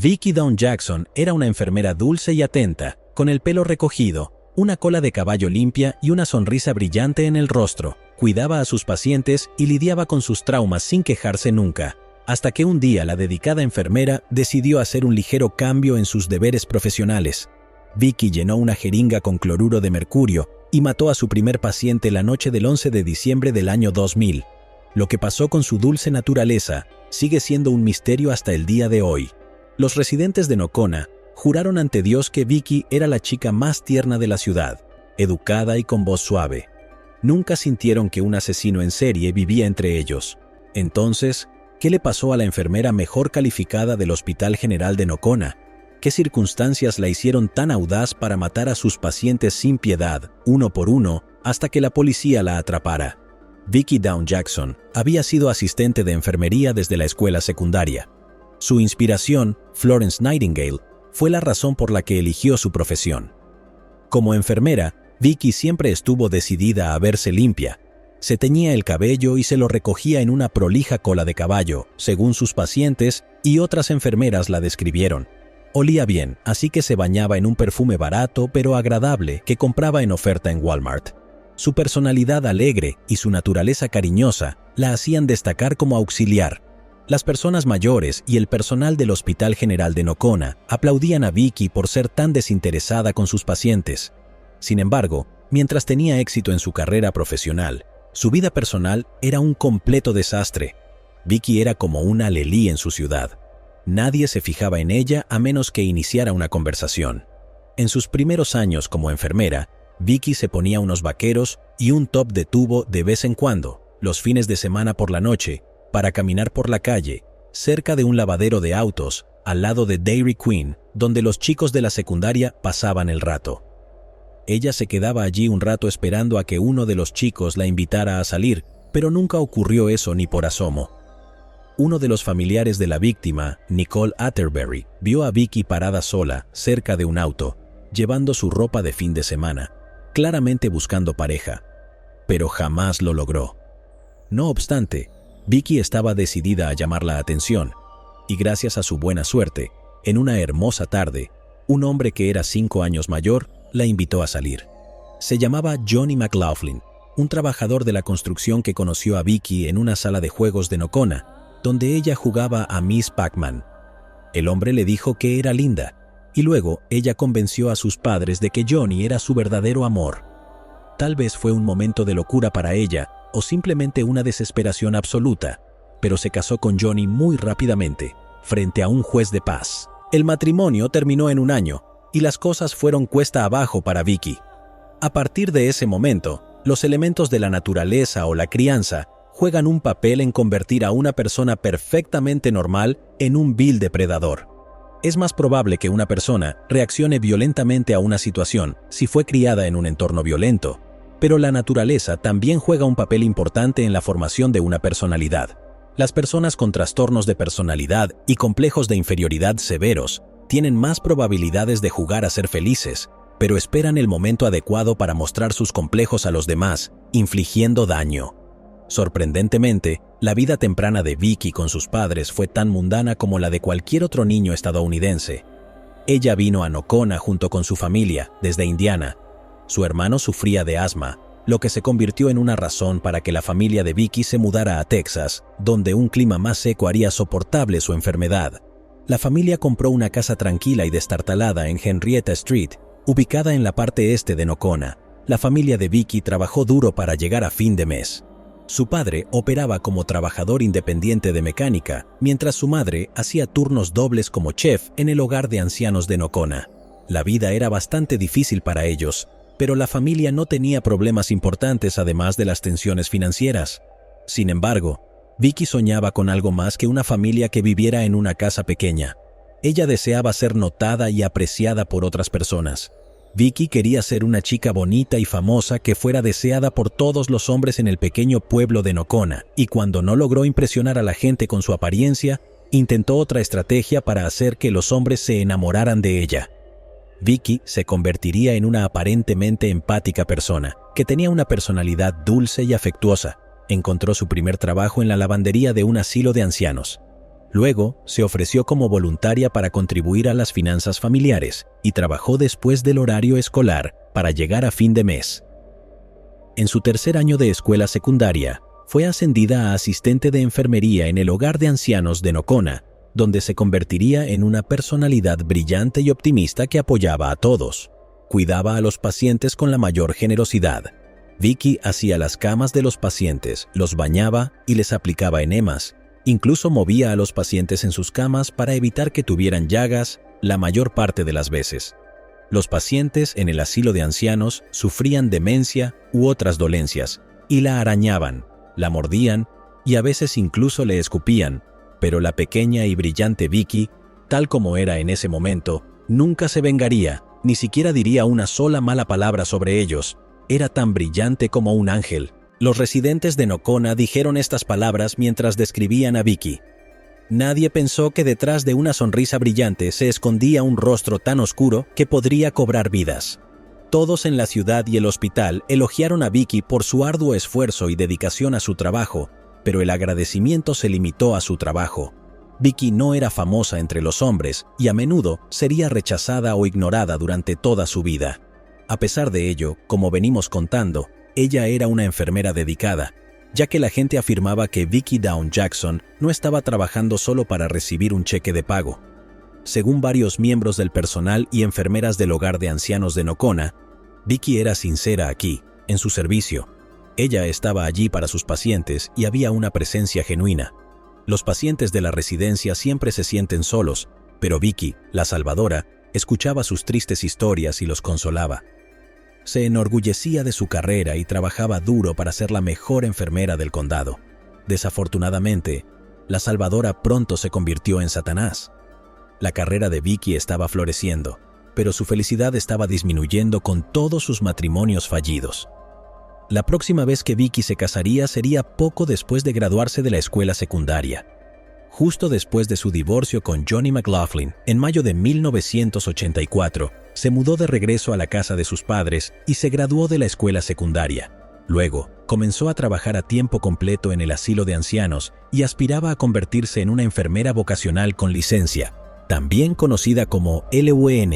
Vicki Dawn Jackson era una enfermera dulce y atenta, con el pelo recogido, una cola de caballo limpia y una sonrisa brillante en el rostro. Cuidaba a sus pacientes y lidiaba con sus traumas sin quejarse nunca, hasta que un día la dedicada enfermera decidió hacer un ligero cambio en sus deberes profesionales. Vicki llenó una jeringa con cloruro de mercurio y mató a su primer paciente la noche del 11 de diciembre del año 2000. Lo que pasó con su dulce naturaleza sigue siendo un misterio hasta el día de hoy. Los residentes de Nocona juraron ante Dios que Vicki era la chica más tierna de la ciudad, educada y con voz suave. Nunca sintieron que un asesino en serie vivía entre ellos. Entonces, ¿qué le pasó a la enfermera mejor calificada del Hospital General de Nocona? ¿Qué circunstancias la hicieron tan audaz para matar a sus pacientes sin piedad, uno por uno, hasta que la policía la atrapara? Vicki Dawn Jackson había sido asistente de enfermería desde la escuela secundaria. Su inspiración, Florence Nightingale, fue la razón por la que eligió su profesión. Como enfermera, Vicki siempre estuvo decidida a verse limpia. Se teñía el cabello y se lo recogía en una prolija cola de caballo, según sus pacientes y otras enfermeras la describieron. Olía bien, así que se bañaba en un perfume barato pero agradable que compraba en oferta en Walmart. Su personalidad alegre y su naturaleza cariñosa la hacían destacar como auxiliar. Las personas mayores y el personal del Hospital General de Nocona aplaudían a Vicki por ser tan desinteresada con sus pacientes. Sin embargo, mientras tenía éxito en su carrera profesional, su vida personal era un completo desastre. Vicki era como una lelí en su ciudad. Nadie se fijaba en ella a menos que iniciara una conversación. En sus primeros años como enfermera, Vicki se ponía unos vaqueros y un top de tubo de vez en cuando, los fines de semana por la noche, para caminar por la calle, cerca de un lavadero de autos, al lado de Dairy Queen, donde los chicos de la secundaria pasaban el rato. Ella se quedaba allí un rato esperando a que uno de los chicos la invitara a salir, pero nunca ocurrió eso ni por asomo. Uno de los familiares de la víctima, Nicole Atterbury, vio a Vicki parada sola, cerca de un auto, llevando su ropa de fin de semana, claramente buscando pareja, pero jamás lo logró. No obstante, Vicki estaba decidida a llamar la atención, y gracias a su buena suerte, en una hermosa tarde, un hombre que era 5 años mayor la invitó a salir. Se llamaba Johnny McLaughlin, un trabajador de la construcción que conoció a Vicki en una sala de juegos de Nocona, donde ella jugaba a Miss Pac-Man. El hombre le dijo que era linda, y luego ella convenció a sus padres de que Johnny era su verdadero amor. Tal vez fue un momento de locura para ella, o simplemente una desesperación absoluta, pero se casó con Johnny muy rápidamente, frente a un juez de paz. El matrimonio terminó en un año, y las cosas fueron cuesta abajo para Vicki. A partir de ese momento, los elementos de la naturaleza o la crianza juegan un papel en convertir a una persona perfectamente normal en un vil depredador. Es más probable que una persona reaccione violentamente a una situación si fue criada en un entorno violento, pero la naturaleza también juega un papel importante en la formación de una personalidad. Las personas con trastornos de personalidad y complejos de inferioridad severos tienen más probabilidades de jugar a ser felices, pero esperan el momento adecuado para mostrar sus complejos a los demás, infligiendo daño. Sorprendentemente, la vida temprana de Vicki con sus padres fue tan mundana como la de cualquier otro niño estadounidense. Ella vino a Nocona junto con su familia, desde Indiana. Su hermano sufría de asma, lo que se convirtió en una razón para que la familia de Vicki se mudara a Texas, donde un clima más seco haría soportable su enfermedad. La familia compró una casa tranquila y destartalada en Henrietta Street, ubicada en la parte este de Nocona. La familia de Vicki trabajó duro para llegar a fin de mes. Su padre operaba como trabajador independiente de mecánica, mientras su madre hacía turnos dobles como chef en el hogar de ancianos de Nocona. La vida era bastante difícil para ellos, pero la familia no tenía problemas importantes además de las tensiones financieras. Sin embargo, Vicki soñaba con algo más que una familia que viviera en una casa pequeña. Ella deseaba ser notada y apreciada por otras personas. Vicki quería ser una chica bonita y famosa que fuera deseada por todos los hombres en el pequeño pueblo de Nocona, y cuando no logró impresionar a la gente con su apariencia, intentó otra estrategia para hacer que los hombres se enamoraran de ella. Vicki se convertiría en una aparentemente empática persona, que tenía una personalidad dulce y afectuosa. Encontró su primer trabajo en la lavandería de un asilo de ancianos. Luego, se ofreció como voluntaria para contribuir a las finanzas familiares y trabajó después del horario escolar para llegar a fin de mes. En su tercer año de escuela secundaria, fue ascendida a asistente de enfermería en el hogar de ancianos de Nocona, donde se convertiría en una personalidad brillante y optimista que apoyaba a todos. Cuidaba a los pacientes con la mayor generosidad. Vicky hacía las camas de los pacientes, los bañaba y les aplicaba enemas. Incluso movía a los pacientes en sus camas para evitar que tuvieran llagas la mayor parte de las veces. Los pacientes en el asilo de ancianos sufrían demencia u otras dolencias y la arañaban, la mordían y a veces incluso le escupían, pero la pequeña y brillante Vicky, tal como era en ese momento, nunca se vengaría, ni siquiera diría una sola mala palabra sobre ellos. Era tan brillante como un ángel. Los residentes de Nocona dijeron estas palabras mientras describían a Vicky. Nadie pensó que detrás de una sonrisa brillante se escondía un rostro tan oscuro que podría cobrar vidas. Todos en la ciudad y el hospital elogiaron a Vicky por su arduo esfuerzo y dedicación a su trabajo, pero el agradecimiento se limitó a su trabajo. Vicky no era famosa entre los hombres y a menudo sería rechazada o ignorada durante toda su vida. A pesar de ello, como venimos contando, ella era una enfermera dedicada, ya que la gente afirmaba que Vicky Dawn Jackson no estaba trabajando solo para recibir un cheque de pago. Según varios miembros del personal y enfermeras del hogar de ancianos de Nocona, Vicky era sincera aquí, en su servicio. Ella estaba allí para sus pacientes y había una presencia genuina. Los pacientes de la residencia siempre se sienten solos, pero Vicky, la salvadora, escuchaba sus tristes historias y los consolaba. Se enorgullecía de su carrera y trabajaba duro para ser la mejor enfermera del condado. Desafortunadamente, la salvadora pronto se convirtió en Satanás. La carrera de Vicky estaba floreciendo, pero su felicidad estaba disminuyendo con todos sus matrimonios fallidos. La próxima vez que Vicky se casaría sería poco después de graduarse de la escuela secundaria. Justo después de su divorcio con Johnny McLaughlin, en mayo de 1984, se mudó de regreso a la casa de sus padres y se graduó de la escuela secundaria. Luego, comenzó a trabajar a tiempo completo en el asilo de ancianos y aspiraba a convertirse en una enfermera vocacional con licencia, también conocida como LUN.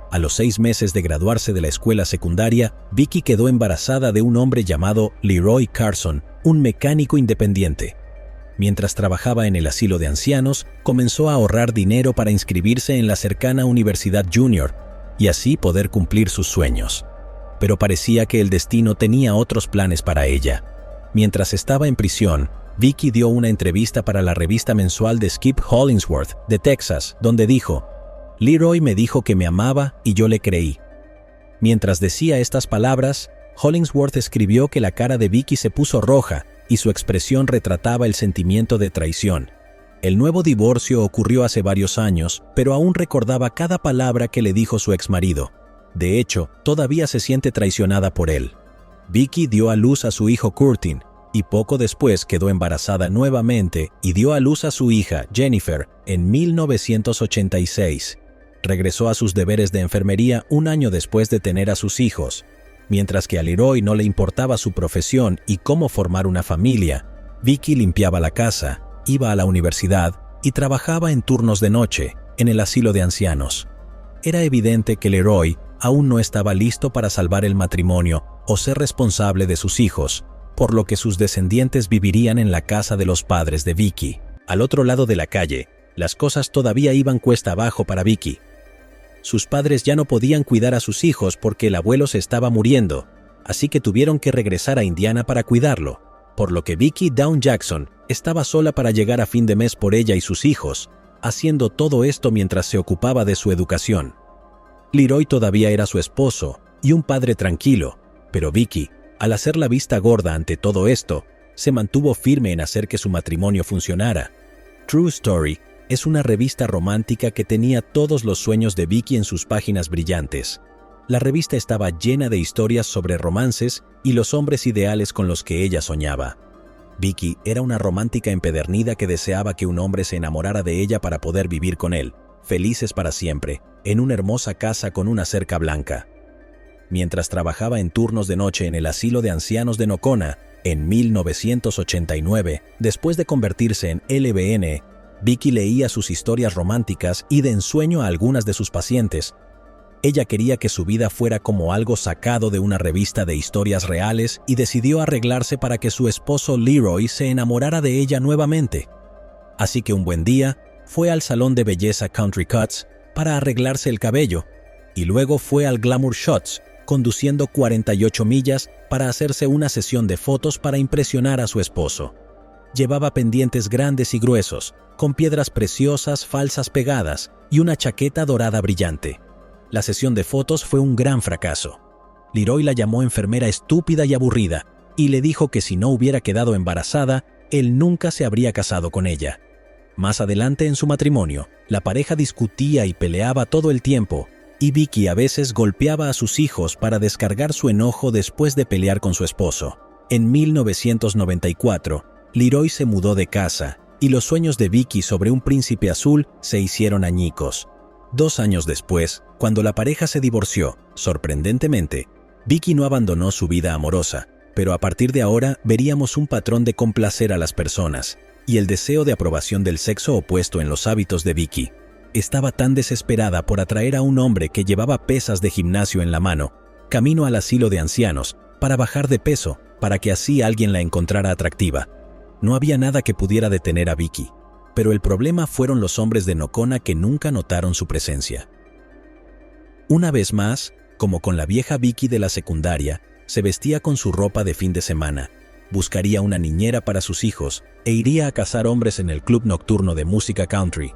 A los 6 meses de graduarse de la escuela secundaria, Vicky quedó embarazada de un hombre llamado Leroy Carson, un mecánico independiente. Mientras trabajaba en el asilo de ancianos, comenzó a ahorrar dinero para inscribirse en la cercana Universidad Junior y así poder cumplir sus sueños. Pero parecía que el destino tenía otros planes para ella. Mientras estaba en prisión, Vicky dio una entrevista para la revista mensual de Skip Hollingsworth, de Texas, donde dijo: «Leroy me dijo que me amaba y yo le creí». Mientras decía estas palabras, Hollingsworth escribió que la cara de Vicky se puso roja y su expresión retrataba el sentimiento de traición. El nuevo divorcio ocurrió hace varios años, pero aún recordaba cada palabra que le dijo su exmarido. De hecho, todavía se siente traicionada por él. Vicky dio a luz a su hijo Curtin, y poco después quedó embarazada nuevamente y dio a luz a su hija, Jennifer, en 1986. Regresó a sus deberes de enfermería un año después de tener a sus hijos. Mientras que a Leroy no le importaba su profesión y cómo formar una familia, Vicky limpiaba la casa, iba a la universidad y trabajaba en turnos de noche, en el asilo de ancianos. Era evidente que Leroy aún no estaba listo para salvar el matrimonio o ser responsable de sus hijos, por lo que sus descendientes vivirían en la casa de los padres de Vicky. Al otro lado de la calle, las cosas todavía iban cuesta abajo para Vicky. Sus padres ya no podían cuidar a sus hijos porque el abuelo se estaba muriendo, así que tuvieron que regresar a Indiana para cuidarlo, por lo que Vicky Dawn Jackson estaba sola para llegar a fin de mes por ella y sus hijos, haciendo todo esto mientras se ocupaba de su educación. Leroy todavía era su esposo y un padre tranquilo, pero Vicky, al hacer la vista gorda ante todo esto, se mantuvo firme en hacer que su matrimonio funcionara. True Story es una revista romántica que tenía todos los sueños de Vicky en sus páginas brillantes. La revista estaba llena de historias sobre romances y los hombres ideales con los que ella soñaba. Vicky era una romántica empedernida que deseaba que un hombre se enamorara de ella para poder vivir con él, felices para siempre, en una hermosa casa con una cerca blanca. Mientras trabajaba en turnos de noche en el asilo de ancianos de Nocona, en 1989, después de convertirse en LVN, Vicky leía sus historias románticas y de ensueño a algunas de sus pacientes. Ella quería que su vida fuera como algo sacado de una revista de historias reales y decidió arreglarse para que su esposo Leroy se enamorara de ella nuevamente. Así que un buen día fue al salón de belleza Country Cuts para arreglarse el cabello y luego fue al Glamour Shots, conduciendo 48 millas para hacerse una sesión de fotos para impresionar a su esposo. Llevaba pendientes grandes y gruesos, con piedras preciosas falsas pegadas y una chaqueta dorada brillante. La sesión de fotos fue un gran fracaso. Leroy la llamó enfermera estúpida y aburrida y le dijo que si no hubiera quedado embarazada, él nunca se habría casado con ella. Más adelante en su matrimonio, la pareja discutía y peleaba todo el tiempo, y Vicky a veces golpeaba a sus hijos para descargar su enojo después de pelear con su esposo. En 1994, Leroy se mudó de casa, y los sueños de Vicky sobre un príncipe azul se hicieron añicos. 2 años después, cuando la pareja se divorció, sorprendentemente, Vicky no abandonó su vida amorosa, pero a partir de ahora veríamos un patrón de complacer a las personas, y el deseo de aprobación del sexo opuesto en los hábitos de Vicky. Estaba tan desesperada por atraer a un hombre que llevaba pesas de gimnasio en la mano, camino al asilo de ancianos, para bajar de peso, para que así alguien la encontrara atractiva. No había nada que pudiera detener a Vicky, pero el problema fueron los hombres de Nocona que nunca notaron su presencia. Una vez más, como con la vieja Vicky de la secundaria, se vestía con su ropa de fin de semana, buscaría una niñera para sus hijos e iría a cazar hombres en el club nocturno de música country.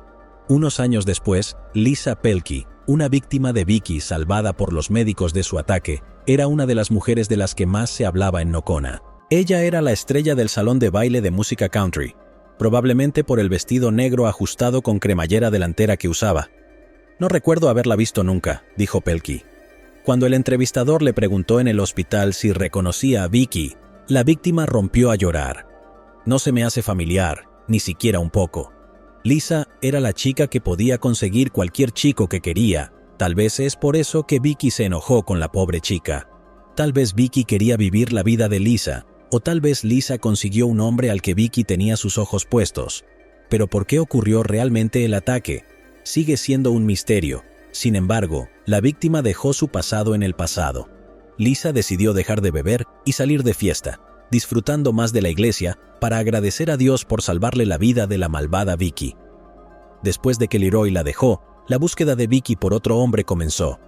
Unos años después, Lisa Pelkey, una víctima de Vicky salvada por los médicos de su ataque, era una de las mujeres de las que más se hablaba en Nocona. Ella era la estrella del salón de baile de música country, probablemente por el vestido negro ajustado con cremallera delantera que usaba. «No recuerdo haberla visto nunca», dijo Pelkey. Cuando el entrevistador le preguntó en el hospital si reconocía a Vicky, la víctima rompió a llorar. «No se me hace familiar, ni siquiera un poco. Lisa era la chica que podía conseguir cualquier chico que quería. Tal vez es por eso que Vicky se enojó con la pobre chica. Tal vez Vicky quería vivir la vida de Lisa, o tal vez Lisa consiguió un hombre al que Vicky tenía sus ojos puestos. Pero ¿por qué ocurrió realmente el ataque? Sigue siendo un misterio. Sin embargo, la víctima dejó su pasado en el pasado. Lisa decidió dejar de beber y salir de fiesta, disfrutando más de la iglesia para agradecer a Dios por salvarle la vida de la malvada Vicky. Después de que Leroy la dejó, la búsqueda de Vicky por otro hombre comenzó.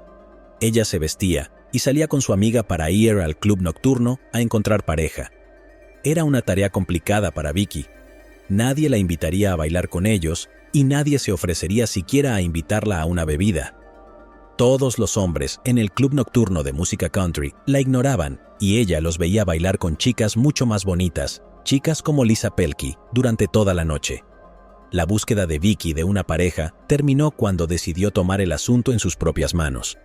Ella se vestía y salía con su amiga para ir al club nocturno a encontrar pareja. Era una tarea complicada para Vicky. Nadie la invitaría a bailar con ellos y nadie se ofrecería siquiera a invitarla a una bebida. Todos los hombres en el club nocturno de música country la ignoraban y ella los veía bailar con chicas mucho más bonitas, chicas como Lisa Pelkey, durante toda la noche. La búsqueda de Vicky de una pareja terminó cuando decidió tomar el asunto en sus propias manos.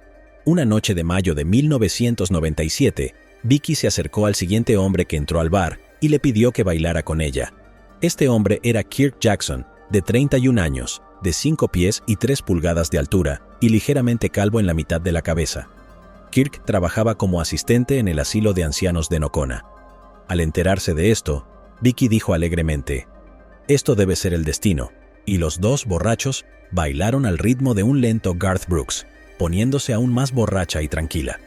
Una noche de mayo de 1997, Vicky se acercó al siguiente hombre que entró al bar y le pidió que bailara con ella. Este hombre era Kirk Jackson, de 31 años, de 5 pies y 3 pulgadas de altura, y ligeramente calvo en la mitad de la cabeza. Kirk trabajaba como asistente en el asilo de ancianos de Nocona. Al enterarse de esto, Vicky dijo alegremente: «Esto debe ser el destino», y los dos borrachos bailaron al ritmo de un lento Garth Brooks, poniéndose aún más borracha y tranquila.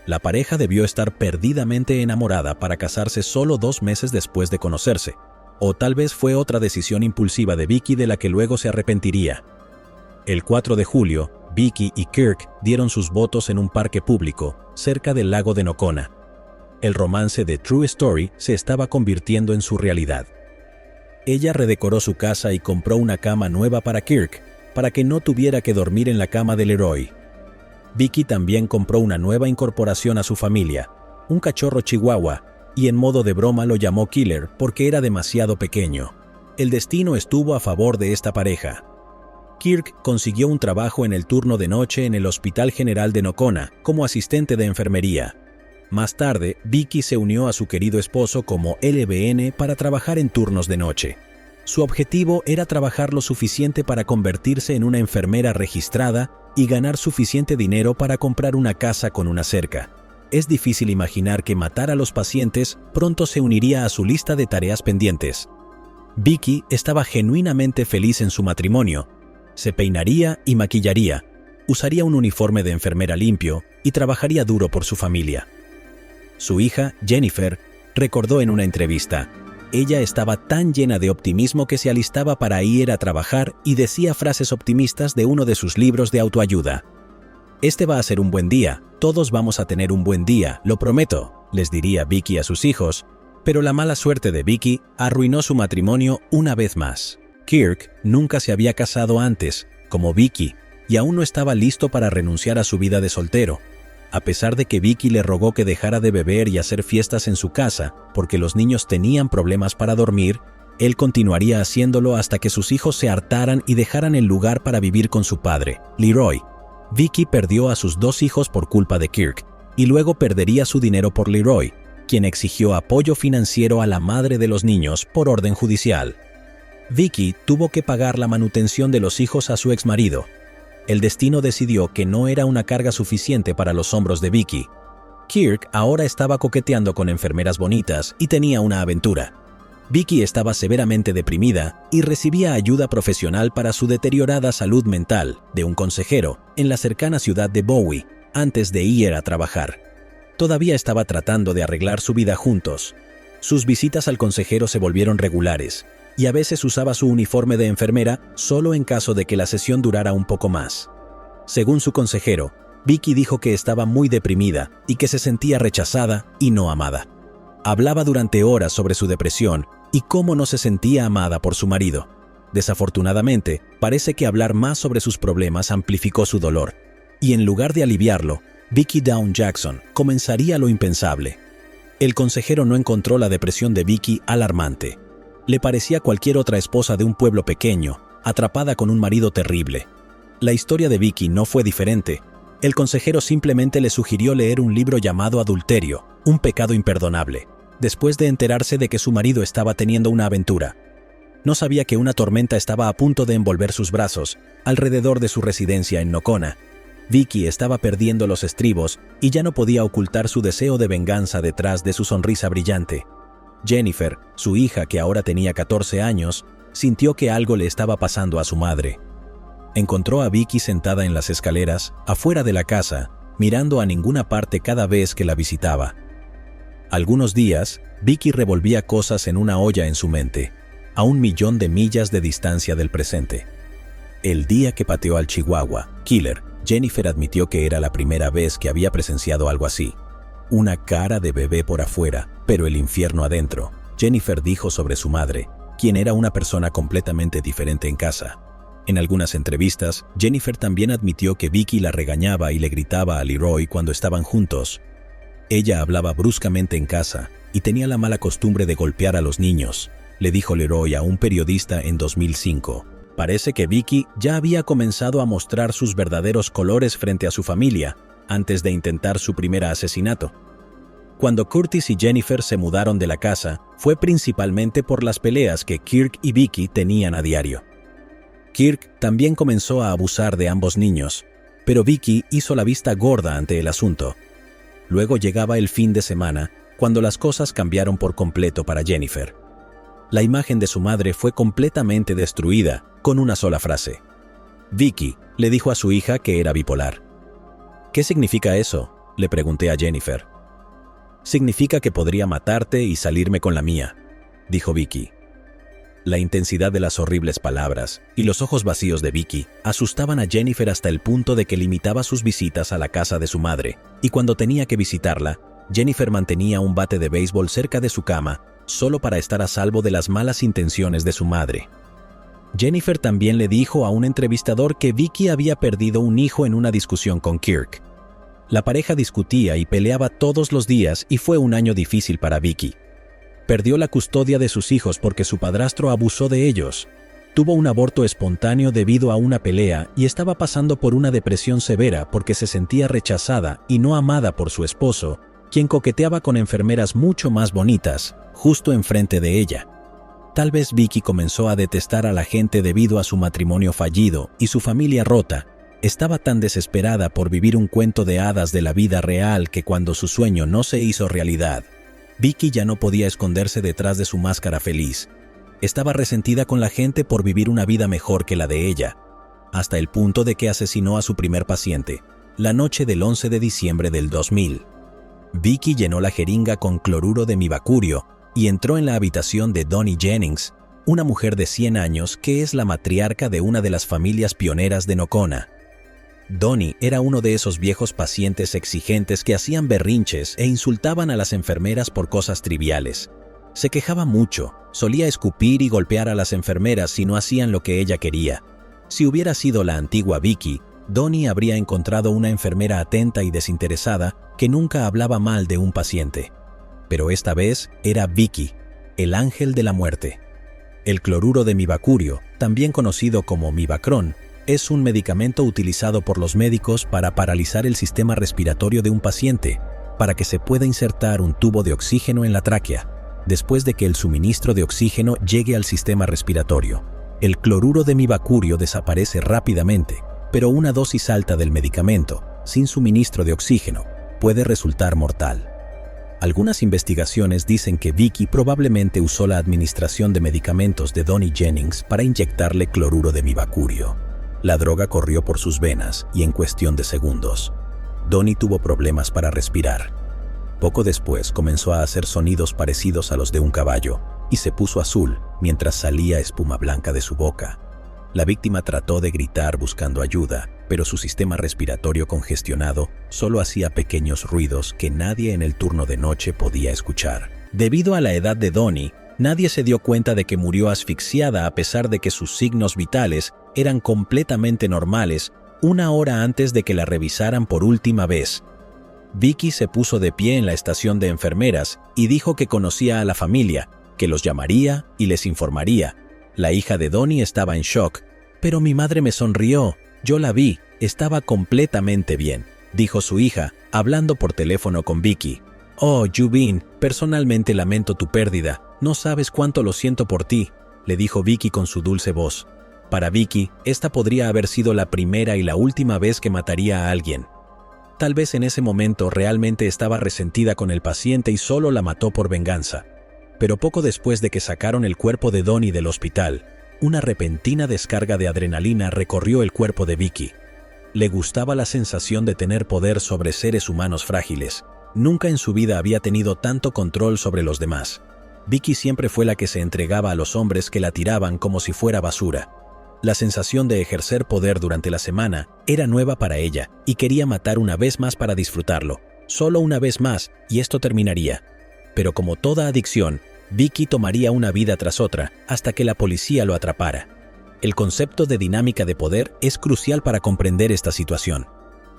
La pareja debió estar perdidamente enamorada para casarse solo 2 meses después de conocerse, o tal vez fue otra decisión impulsiva de Vicky de la que luego se arrepentiría. El 4 de julio, Vicky y Kirk dieron sus votos en un parque público, cerca del lago de Nocona. El romance de True Story se estaba convirtiendo en su realidad. Ella redecoró su casa y compró una cama nueva para Kirk, para que no tuviera que dormir en la cama de Leroy. Vicky también compró una nueva incorporación a su familia, un cachorro chihuahua, y en modo de broma lo llamó Killer porque era demasiado pequeño. El destino estuvo a favor de esta pareja. Kirk consiguió un trabajo en el turno de noche en el Hospital General de Nocona como asistente de enfermería. Más tarde, Vicky se unió a su querido esposo como LVN para trabajar en turnos de noche. Su objetivo era trabajar lo suficiente para convertirse en una enfermera registrada y ganar suficiente dinero para comprar una casa con una cerca. Es difícil imaginar que matar a los pacientes pronto se uniría a su lista de tareas pendientes. Vicky estaba genuinamente feliz en su matrimonio. Se peinaría y maquillaría, usaría un uniforme de enfermera limpio y trabajaría duro por su familia. Su hija, Jennifer, recordó en una entrevista: ella estaba tan llena de optimismo que se alistaba para ir a trabajar y decía frases optimistas de uno de sus libros de autoayuda. «Este va a ser un buen día, todos vamos a tener un buen día, lo prometo», les diría Vicky a sus hijos, pero la mala suerte de Vicky arruinó su matrimonio una vez más. Kirk nunca se había casado antes, como Vicky, y aún no estaba listo para renunciar a su vida de soltero. A pesar de que Vicky le rogó que dejara de beber y hacer fiestas en su casa porque los niños tenían problemas para dormir, él continuaría haciéndolo hasta que sus hijos se hartaran y dejaran el lugar para vivir con su padre, Leroy. Vicky perdió a sus 2 hijos por culpa de Kirk, y luego perdería su dinero por Leroy, quien exigió apoyo financiero a la madre de los niños por orden judicial. Vicky tuvo que pagar la manutención de los hijos a su exmarido. El destino decidió que no era una carga suficiente para los hombros de Vicky. Kirk ahora estaba coqueteando con enfermeras bonitas y tenía una aventura. Vicky estaba severamente deprimida y recibía ayuda profesional para su deteriorada salud mental de un consejero en la cercana ciudad de Bowie antes de ir a trabajar. Todavía estaba tratando de arreglar su vida juntos. Sus visitas al consejero se volvieron regulares, y a veces usaba su uniforme de enfermera solo en caso de que la sesión durara un poco más. Según su consejero, Vicky dijo que estaba muy deprimida y que se sentía rechazada y no amada. Hablaba durante horas sobre su depresión y cómo no se sentía amada por su marido. Desafortunadamente, parece que hablar más sobre sus problemas amplificó su dolor, y en lugar de aliviarlo, Vicky Dawn Jackson comenzaría lo impensable. El consejero no encontró la depresión de Vicky alarmante. Le parecía cualquier otra esposa de un pueblo pequeño, atrapada con un marido terrible. La historia de Vicky no fue diferente. El consejero simplemente le sugirió leer un libro llamado Adulterio, un pecado imperdonable, después de enterarse de que su marido estaba teniendo una aventura. No sabía que una tormenta estaba a punto de envolver sus brazos alrededor de su residencia en Nocona. Vicky estaba perdiendo los estribos y ya no podía ocultar su deseo de venganza detrás de su sonrisa brillante. Jennifer, su hija que ahora tenía 14 años, sintió que algo le estaba pasando a su madre. Encontró a Vicky sentada en las escaleras, afuera de la casa, mirando a ninguna parte cada vez que la visitaba. Algunos días, Vicky revolvía cosas en una olla en su mente, a 1.000.000 de millas de distancia del presente. El día que pateó al chihuahua, Killer, Jennifer admitió que era la primera vez que había presenciado algo así. Una cara de bebé por afuera, pero el infierno adentro, Jennifer dijo sobre su madre, quien era una persona completamente diferente en casa. En algunas entrevistas, Jennifer también admitió que Vicky la regañaba y le gritaba a Leroy cuando estaban juntos. Ella hablaba bruscamente en casa y tenía la mala costumbre de golpear a los niños, le dijo Leroy a un periodista en 2005. Parece que Vicky ya había comenzado a mostrar sus verdaderos colores frente a su familia antes de intentar su primer asesinato. Cuando Curtis y Jennifer se mudaron de la casa, fue principalmente por las peleas que Kirk y Vicky tenían a diario. Kirk también comenzó a abusar de ambos niños, pero Vicky hizo la vista gorda ante el asunto. Luego llegaba el fin de semana, cuando las cosas cambiaron por completo para Jennifer. La imagen de su madre fue completamente destruida con una sola frase. Vicky le dijo a su hija que era bipolar. ¿Qué significa eso?, le pregunté a Jennifer. Significa que podría matarte y salirme con la mía, dijo Vicky. La intensidad de las horribles palabras y los ojos vacíos de Vicky asustaban a Jennifer hasta el punto de que limitaba sus visitas a la casa de su madre, y cuando tenía que visitarla, Jennifer mantenía un bate de béisbol cerca de su cama solo para estar a salvo de las malas intenciones de su madre. Jennifer también le dijo a un entrevistador que Vicky había perdido un hijo en una discusión con Kirk. La pareja discutía y peleaba todos los días y fue un año difícil para Vicky. Perdió la custodia de sus hijos porque su padrastro abusó de ellos. Tuvo un aborto espontáneo debido a una pelea y estaba pasando por una depresión severa porque se sentía rechazada y no amada por su esposo, quien coqueteaba con enfermeras mucho más bonitas, justo enfrente de ella. Tal vez Vicky comenzó a detestar a la gente debido a su matrimonio fallido y su familia rota. Estaba tan desesperada por vivir un cuento de hadas de la vida real que cuando su sueño no se hizo realidad, Vicky ya no podía esconderse detrás de su máscara feliz. Estaba resentida con la gente por vivir una vida mejor que la de ella, hasta el punto de que asesinó a su primer paciente, la noche del 11 de diciembre del 2000. Vicky llenó la jeringa con cloruro de mibacurio y entró en la habitación de Donnie Jennings, una mujer de 100 años que es la matriarca de una de las familias pioneras de Nocona. Donnie era uno de esos viejos pacientes exigentes que hacían berrinches e insultaban a las enfermeras por cosas triviales. Se quejaba mucho, solía escupir y golpear a las enfermeras si no hacían lo que ella quería. Si hubiera sido la antigua Vicky, Donnie habría encontrado una enfermera atenta y desinteresada que nunca hablaba mal de un paciente. Pero esta vez era Vicky, el ángel de la muerte. El cloruro de mibacurio, también conocido como Mivacron, es un medicamento utilizado por los médicos para paralizar el sistema respiratorio de un paciente, para que se pueda insertar un tubo de oxígeno en la tráquea, después de que el suministro de oxígeno llegue al sistema respiratorio. El cloruro de mibacurio desaparece rápidamente, pero una dosis alta del medicamento, sin suministro de oxígeno, puede resultar mortal. Algunas investigaciones dicen que Vicky probablemente usó la administración de medicamentos de Donnie Jennings para inyectarle cloruro de mibacurio. La droga corrió por sus venas y en cuestión de segundos. Donnie tuvo problemas para respirar. Poco después comenzó a hacer sonidos parecidos a los de un caballo y se puso azul mientras salía espuma blanca de su boca. La víctima trató de gritar buscando ayuda, pero su sistema respiratorio congestionado solo hacía pequeños ruidos que nadie en el turno de noche podía escuchar. Debido a la edad de Donnie, nadie se dio cuenta de que murió asfixiada a pesar de que sus signos vitales eran completamente normales 1 hora antes de que la revisaran por última vez. Vicky se puso de pie en la estación de enfermeras y dijo que conocía a la familia, que los llamaría y les informaría. La hija de Donnie estaba en shock. «Pero mi madre me sonrió. Yo la vi. Estaba completamente bien», dijo su hija, hablando por teléfono con Vicky. «Oh, Yubin, personalmente lamento tu pérdida. No sabes cuánto lo siento por ti», le dijo Vicky con su dulce voz. Para Vicky, esta podría haber sido la primera y la última vez que mataría a alguien. Tal vez en ese momento realmente estaba resentida con el paciente y solo la mató por venganza. Pero poco después de que sacaron el cuerpo de Donnie del hospital, una repentina descarga de adrenalina recorrió el cuerpo de Vicky. Le gustaba la sensación de tener poder sobre seres humanos frágiles. Nunca en su vida había tenido tanto control sobre los demás. Vicky siempre fue la que se entregaba a los hombres que la tiraban como si fuera basura. La sensación de ejercer poder durante la semana era nueva para ella y quería matar una vez más para disfrutarlo. Solo una vez más y esto terminaría. Pero como toda adicción, Vicky tomaría una vida tras otra hasta que la policía lo atrapara. El concepto de dinámica de poder es crucial para comprender esta situación.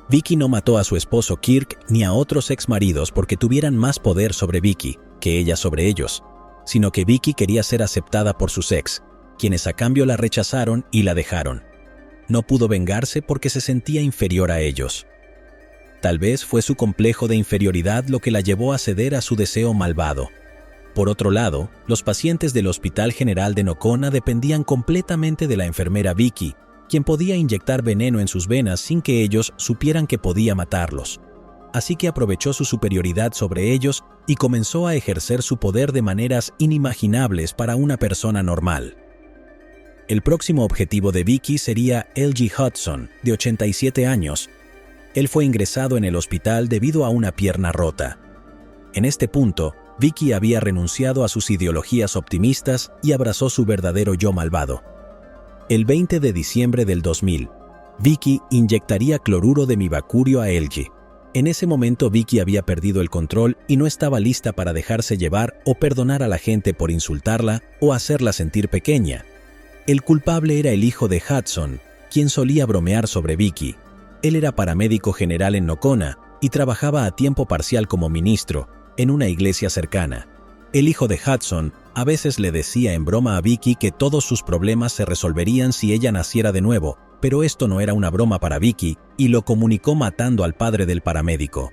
Vicky no mató a su esposo Kirk ni a otros exmaridos porque tuvieran más poder sobre Vicky que ella sobre ellos, sino que Vicky quería ser aceptada por sus ex, quienes a cambio la rechazaron y la dejaron. No pudo vengarse porque se sentía inferior a ellos. Tal vez fue su complejo de inferioridad lo que la llevó a ceder a su deseo malvado. Por otro lado, los pacientes del Hospital General de Nocona dependían completamente de la enfermera Vicky, quien podía inyectar veneno en sus venas sin que ellos supieran que podía matarlos. Así que aprovechó su superioridad sobre ellos y comenzó a ejercer su poder de maneras inimaginables para una persona normal. El próximo objetivo de Vicky sería L.G. Hudson, de 87 años. Él fue ingresado en el hospital debido a una pierna rota. En este punto, Vicky había renunciado a sus ideologías optimistas y abrazó su verdadero yo malvado. El 20 de diciembre del 2000, Vicky inyectaría cloruro de mibacurio a L.G. En ese momento Vicky había perdido el control y no estaba lista para dejarse llevar o perdonar a la gente por insultarla o hacerla sentir pequeña. El culpable era el hijo de Hudson, quien solía bromear sobre Vicky. Él era paramédico general en Nocona y trabajaba a tiempo parcial como ministro en una iglesia cercana. El hijo de Hudson a veces le decía en broma a Vicky que todos sus problemas se resolverían si ella naciera de nuevo, pero esto no era una broma para Vicky y lo comunicó matando al padre del paramédico.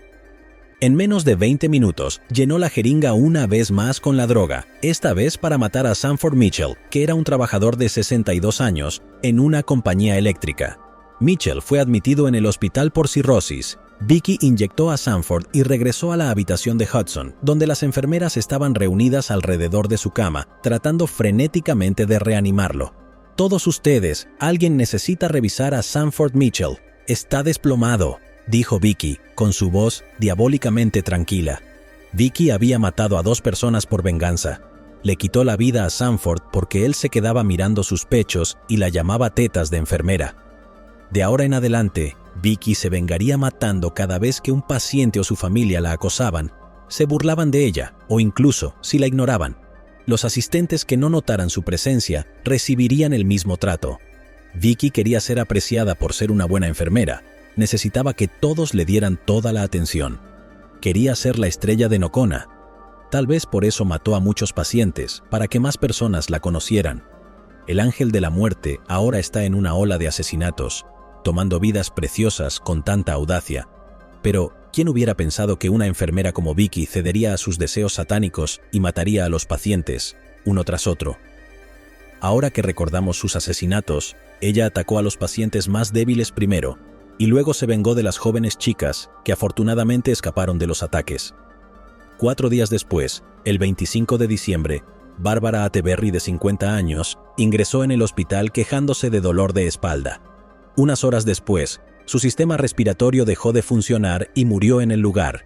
En menos de 20 minutos, llenó la jeringa una vez más con la droga, esta vez para matar a Sanford Mitchell, que era un trabajador de 62 años, en una compañía eléctrica. Mitchell fue admitido en el hospital por cirrosis, Vicky inyectó a Sanford y regresó a la habitación de Hudson, donde las enfermeras estaban reunidas alrededor de su cama, tratando frenéticamente de reanimarlo. «Todos ustedes, alguien necesita revisar a Sanford Mitchell. Está desplomado», dijo Vicky, con su voz diabólicamente tranquila. Vicky había matado a 2 personas por venganza. Le quitó la vida a Sanford porque él se quedaba mirando sus pechos y la llamaba tetas de enfermera. De ahora en adelante, Vicky se vengaría matando cada vez que un paciente o su familia la acosaban, se burlaban de ella o incluso si la ignoraban. Los asistentes que no notaran su presencia recibirían el mismo trato. Vicky quería ser apreciada por ser una buena enfermera. Necesitaba que todos le dieran toda la atención. Quería ser la estrella de Nocona. Tal vez por eso mató a muchos pacientes, para que más personas la conocieran. El ángel de la muerte ahora está en una ola de asesinatos, tomando vidas preciosas con tanta audacia. Pero, ¿quién hubiera pensado que una enfermera como Vicky cedería a sus deseos satánicos y mataría a los pacientes, uno tras otro? Ahora que recordamos sus asesinatos, ella atacó a los pacientes más débiles primero, y luego se vengó de las jóvenes chicas que afortunadamente escaparon de los ataques. 4 días después, el 25 de diciembre, Barbara Atterbury, de 50 años, ingresó en el hospital quejándose de dolor de espalda. Unas horas después, su sistema respiratorio dejó de funcionar y murió en el lugar.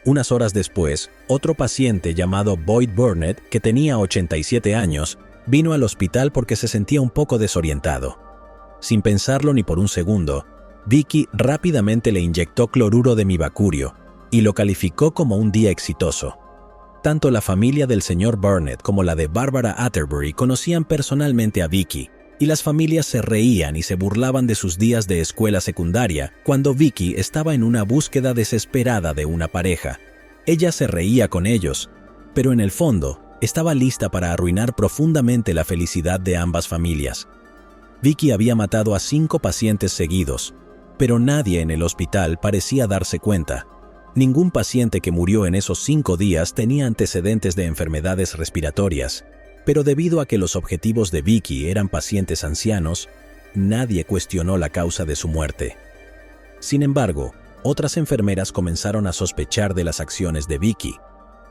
Unas horas después, otro paciente llamado Boyd Burnett, que tenía 87 años, vino al hospital porque se sentía un poco desorientado. Sin pensarlo ni por un segundo, Vicky rápidamente le inyectó cloruro de mibacurio y lo calificó como un día exitoso. Tanto la familia del señor Burnett como la de Barbara Atterbury conocían personalmente a Vicky, y las familias se reían y se burlaban de sus días de escuela secundaria cuando Vicky estaba en una búsqueda desesperada de una pareja. Ella se reía con ellos, pero en el fondo estaba lista para arruinar profundamente la felicidad de ambas familias. Vicky había matado a 5 pacientes seguidos, pero nadie en el hospital parecía darse cuenta. Ningún paciente que murió en esos 5 días tenía antecedentes de enfermedades respiratorias, pero debido a que los objetivos de Vicky eran pacientes ancianos, nadie cuestionó la causa de su muerte. Sin embargo, otras enfermeras comenzaron a sospechar de las acciones de Vicky,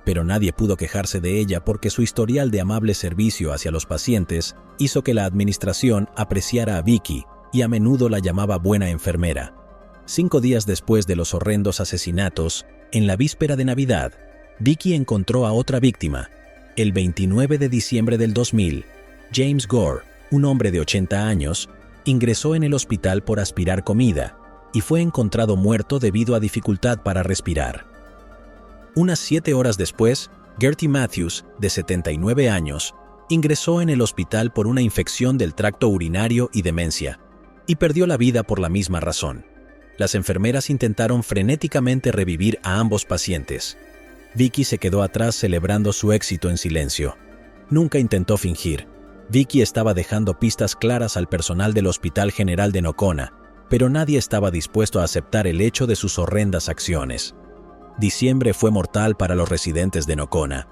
pero nadie pudo quejarse de ella porque su historial de amable servicio hacia los pacientes hizo que la administración apreciara a Vicky y a menudo la llamaba buena enfermera. 5 días después de los horrendos asesinatos, en la víspera de Navidad, Vicky encontró a otra víctima. El 29 de diciembre del 2000, James Gore, un hombre de 80 años, ingresó en el hospital por aspirar comida y fue encontrado muerto debido a dificultad para respirar. Unas 7 horas después, Gertie Matthews, de 79 años, ingresó en el hospital por una infección del tracto urinario y demencia, y perdió la vida por la misma razón. Las enfermeras intentaron frenéticamente revivir a ambos pacientes. Vicky se quedó atrás celebrando su éxito en silencio. Nunca intentó fingir. Vicky estaba dejando pistas claras al personal del Hospital General de Nocona, pero nadie estaba dispuesto a aceptar el hecho de sus horrendas acciones. Diciembre fue mortal para los residentes de Nocona.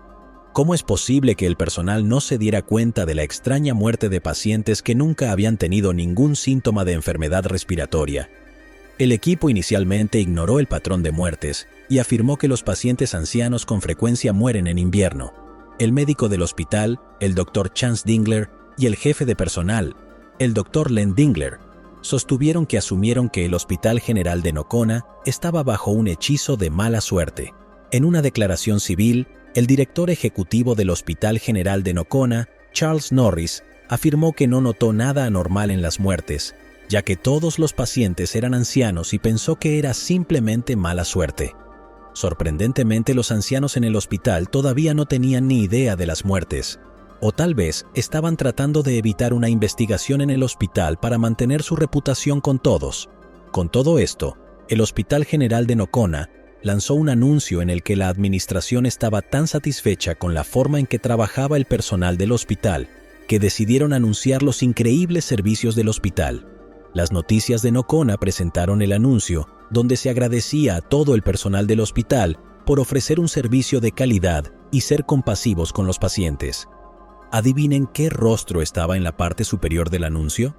¿Cómo es posible que el personal no se diera cuenta de la extraña muerte de pacientes que nunca habían tenido ningún síntoma de enfermedad respiratoria? El equipo inicialmente ignoró el patrón de muertes y afirmó que los pacientes ancianos con frecuencia mueren en invierno. El médico del hospital, el Dr. Chance Dingler, y el jefe de personal, el Dr. Len Dingler, sostuvieron que asumieron que el Hospital General de Nocona estaba bajo un hechizo de mala suerte. En una declaración civil, el director ejecutivo del Hospital General de Nocona, Charles Norris, afirmó que no notó nada anormal en las muertes, ya que todos los pacientes eran ancianos y pensó que era simplemente mala suerte. Sorprendentemente, los ancianos en el hospital todavía no tenían ni idea de las muertes, o tal vez estaban tratando de evitar una investigación en el hospital para mantener su reputación con todos. Con todo esto, el Hospital General de Nocona lanzó un anuncio en el que la administración estaba tan satisfecha con la forma en que trabajaba el personal del hospital que decidieron anunciar los increíbles servicios del hospital. Las noticias de Nocona presentaron el anuncio, donde se agradecía a todo el personal del hospital por ofrecer un servicio de calidad y ser compasivos con los pacientes. ¿Adivinen qué rostro estaba en la parte superior del anuncio?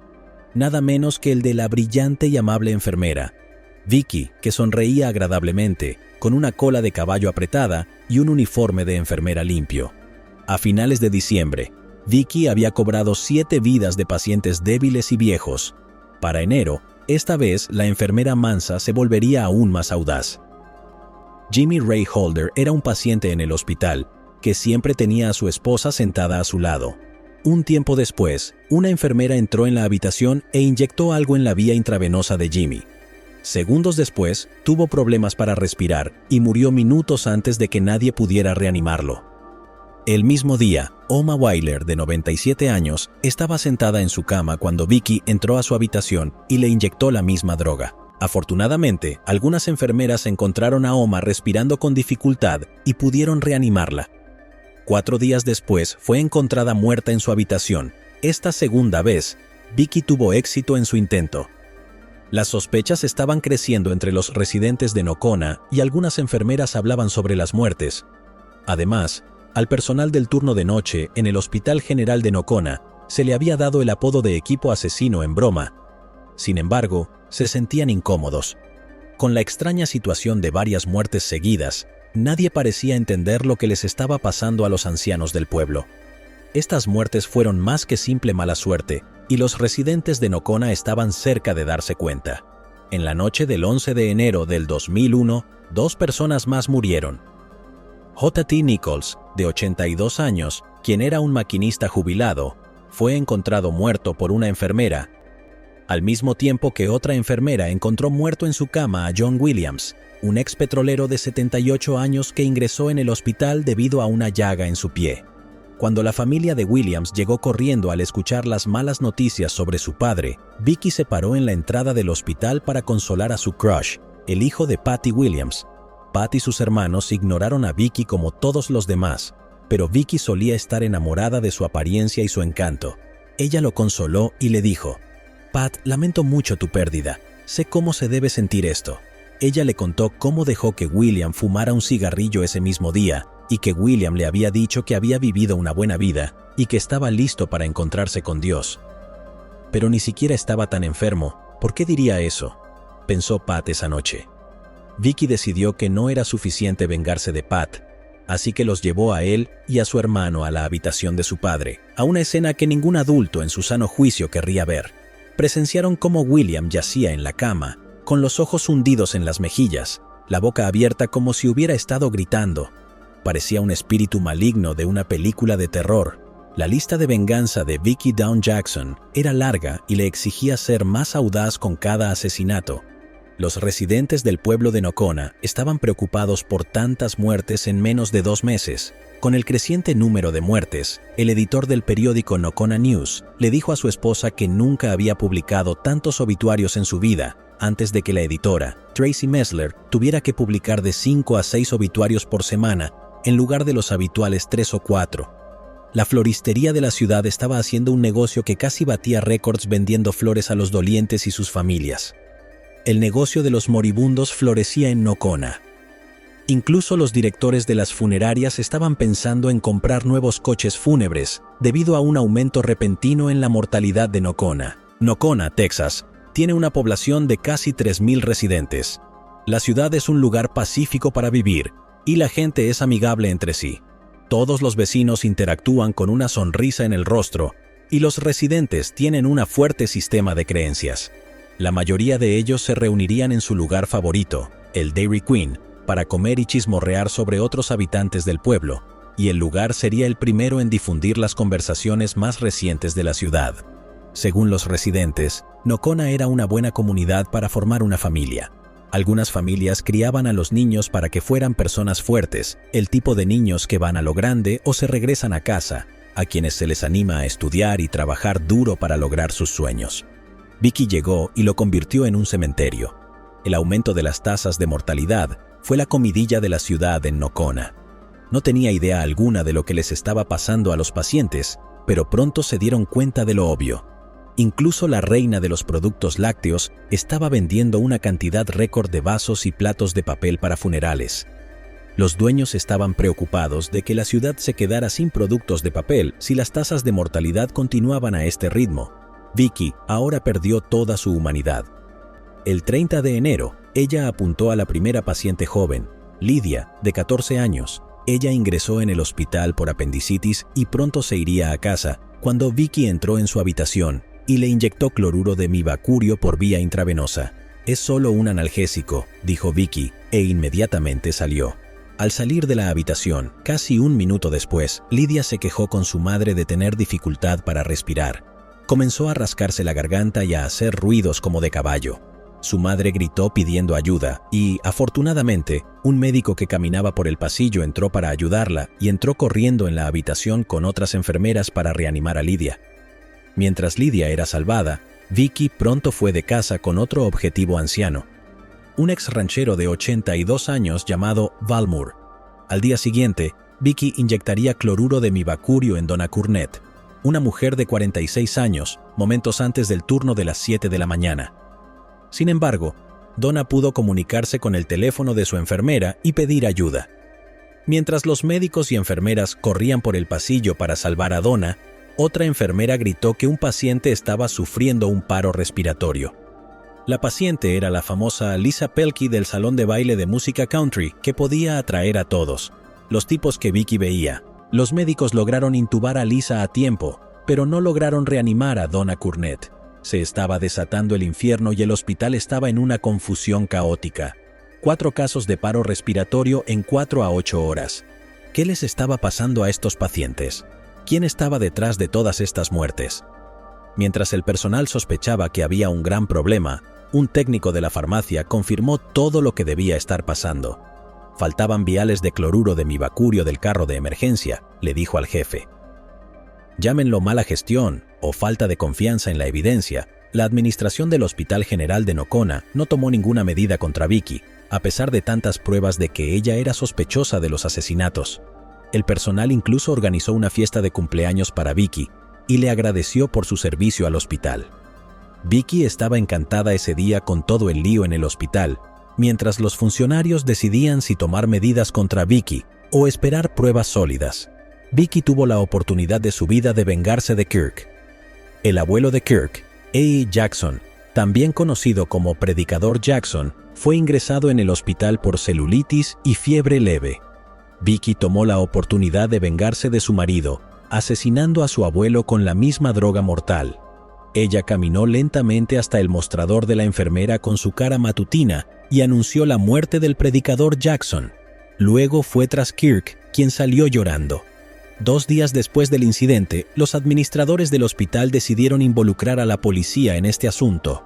Nada menos que el de la brillante y amable enfermera. Vicky, que sonreía agradablemente, con una cola de caballo apretada y un uniforme de enfermera limpio. A finales de diciembre, Vicky había cobrado 7 vidas de pacientes débiles y viejos. Para enero, esta vez la enfermera mansa se volvería aún más audaz. Jimmy Ray Holder era un paciente en el hospital, que siempre tenía a su esposa sentada a su lado. Un tiempo después, una enfermera entró en la habitación e inyectó algo en la vía intravenosa de Jimmy. Segundos después, tuvo problemas para respirar y murió minutos antes de que nadie pudiera reanimarlo. El mismo día, Oma Weiler, de 97 años, estaba sentada en su cama cuando Vicky entró a su habitación y le inyectó la misma droga. Afortunadamente, algunas enfermeras encontraron a Oma respirando con dificultad y pudieron reanimarla. 4 días después, fue encontrada muerta en su habitación. Esta segunda vez, Vicky tuvo éxito en su intento. Las sospechas estaban creciendo entre los residentes de Nocona y algunas enfermeras hablaban sobre las muertes. Además, al personal del turno de noche en el Hospital General de Nocona se le había dado el apodo de equipo asesino en broma. Sin embargo, se sentían incómodos. Con la extraña situación de varias muertes seguidas, nadie parecía entender lo que les estaba pasando a los ancianos del pueblo. Estas muertes fueron más que simple mala suerte, y los residentes de Nocona estaban cerca de darse cuenta. En la noche del 11 de enero del 2001, 2 personas más murieron. J.T. Nichols, de 82 años, quien era un maquinista jubilado, fue encontrado muerto por una enfermera, al mismo tiempo que otra enfermera encontró muerto en su cama a John Williams, un ex petrolero de 78 años que ingresó en el hospital debido a una llaga en su pie. Cuando la familia de Williams llegó corriendo al escuchar las malas noticias sobre su padre, Vicky se paró en la entrada del hospital para consolar a su crush, el hijo de Patty Williams. Pat y sus hermanos ignoraron a Vicky como todos los demás, pero Vicky solía estar enamorada de su apariencia y su encanto. Ella lo consoló y le dijo: «Pat, lamento mucho tu pérdida. Sé cómo se debe sentir esto». Ella le contó cómo dejó que William fumara un cigarrillo ese mismo día y que William le había dicho que había vivido una buena vida y que estaba listo para encontrarse con Dios. Pero ni siquiera estaba tan enfermo. ¿Por qué diría eso?, pensó Pat esa noche. Vicky decidió que no era suficiente vengarse de Pat, así que los llevó a él y a su hermano a la habitación de su padre, a una escena que ningún adulto en su sano juicio querría ver. Presenciaron cómo William yacía en la cama, con los ojos hundidos en las mejillas, la boca abierta como si hubiera estado gritando. Parecía un espíritu maligno de una película de terror. La lista de venganza de Vicky Dawn Jackson era larga y le exigía ser más audaz con cada asesinato. Los residentes del pueblo de Nocona estaban preocupados por tantas muertes en menos de 2 meses. Con el creciente número de muertes, el editor del periódico Nocona News le dijo a su esposa que nunca había publicado tantos obituarios en su vida, antes de que la editora, Tracy Messler, tuviera que publicar de 5 a 6 obituarios por semana, en lugar de los habituales 3 o 4. La floristería de la ciudad estaba haciendo un negocio que casi batía récords vendiendo flores a los dolientes y sus familias. El negocio de los moribundos florecía en Nocona. Incluso los directores de las funerarias estaban pensando en comprar nuevos coches fúnebres debido a un aumento repentino en la mortalidad de Nocona. Nocona, Texas, tiene una población de casi 3,000 residentes. La ciudad es un lugar pacífico para vivir y la gente es amigable entre sí. Todos los vecinos interactúan con una sonrisa en el rostro y los residentes tienen un fuerte sistema de creencias. La mayoría de ellos se reunirían en su lugar favorito, el Dairy Queen, para comer y chismorrear sobre otros habitantes del pueblo, y el lugar sería el primero en difundir las conversaciones más recientes de la ciudad. Según los residentes, Nocona era una buena comunidad para formar una familia. Algunas familias criaban a los niños para que fueran personas fuertes, el tipo de niños que van a lo grande o se regresan a casa, a quienes se les anima a estudiar y trabajar duro para lograr sus sueños. Vicky llegó y lo convirtió en un cementerio. El aumento de las tasas de mortalidad fue la comidilla de la ciudad en Nocona. No tenía idea alguna de lo que les estaba pasando a los pacientes, pero pronto se dieron cuenta de lo obvio. Incluso la reina de los productos lácteos estaba vendiendo una cantidad récord de vasos y platos de papel para funerales. Los dueños estaban preocupados de que la ciudad se quedara sin productos de papel si las tasas de mortalidad continuaban a este ritmo. Vicky ahora perdió toda su humanidad. El 30 de enero, Ella apuntó a la primera paciente joven, Lydia, de 14 años. Ella ingresó en el hospital por apendicitis y pronto se iría a casa cuando Vicky entró en su habitación y le inyectó cloruro de mibacurio por vía intravenosa. «Es solo un analgésico», dijo Vicky, e inmediatamente salió. Al salir de la habitación, casi un minuto después, Lydia se quejó con su madre de tener dificultad para respirar. Comenzó a rascarse la garganta y a hacer ruidos como de caballo. Su madre gritó pidiendo ayuda y, afortunadamente, un médico que caminaba por el pasillo entró para ayudarla y entró corriendo en la habitación con otras enfermeras para reanimar a Lydia. Mientras Lydia era salvada, Vicky pronto fue de casa con otro objetivo anciano, un ex ranchero de 82 años llamado Valmour. Al día siguiente, Vicky inyectaría cloruro de mibacurio en Donna Cournette, una mujer de 46 años, momentos antes del turno de las 7 de la mañana. Sin embargo, Donna pudo comunicarse con el teléfono de su enfermera y pedir ayuda. Mientras los médicos y enfermeras corrían por el pasillo para salvar a Donna, otra enfermera gritó que un paciente estaba sufriendo un paro respiratorio. La paciente era la famosa Lisa Pelkey del salón de baile de música country, que podía atraer a todos, los tipos que Vicky veía. Los médicos lograron intubar a Lisa a tiempo, pero no lograron reanimar a Donna Cournette. Se estaba desatando el infierno y el hospital estaba en una confusión caótica. 4 casos de paro respiratorio en 4 a 8 horas. ¿Qué les estaba pasando a estos pacientes? ¿Quién estaba detrás de todas estas muertes? Mientras el personal sospechaba que había un gran problema, un técnico de la farmacia confirmó todo lo que debía estar pasando. Faltaban viales de cloruro de mibacurio del carro de emergencia, le dijo al jefe. Llámenlo mala gestión o falta de confianza en la evidencia, la administración del Hospital General de Nocona no tomó ninguna medida contra Vicky, a pesar de tantas pruebas de que ella era sospechosa de los asesinatos. El personal incluso organizó una fiesta de cumpleaños para Vicky y le agradeció por su servicio al hospital. Vicky estaba encantada ese día con todo el lío en el hospital, mientras los funcionarios decidían si tomar medidas contra Vicky o esperar pruebas sólidas. Vicky tuvo la oportunidad de su vida de vengarse de Kirk. El abuelo de Kirk, A.E. Jackson, también conocido como Predicador Jackson, fue ingresado en el hospital por celulitis y fiebre leve. Vicky tomó la oportunidad de vengarse de su marido, asesinando a su abuelo con la misma droga mortal. Ella caminó lentamente hasta el mostrador de la enfermera con su cara matutina y anunció la muerte del Predicador Jackson. Luego fue tras Kirk, quien salió llorando. 2 días después del incidente, los administradores del hospital decidieron involucrar a la policía en este asunto.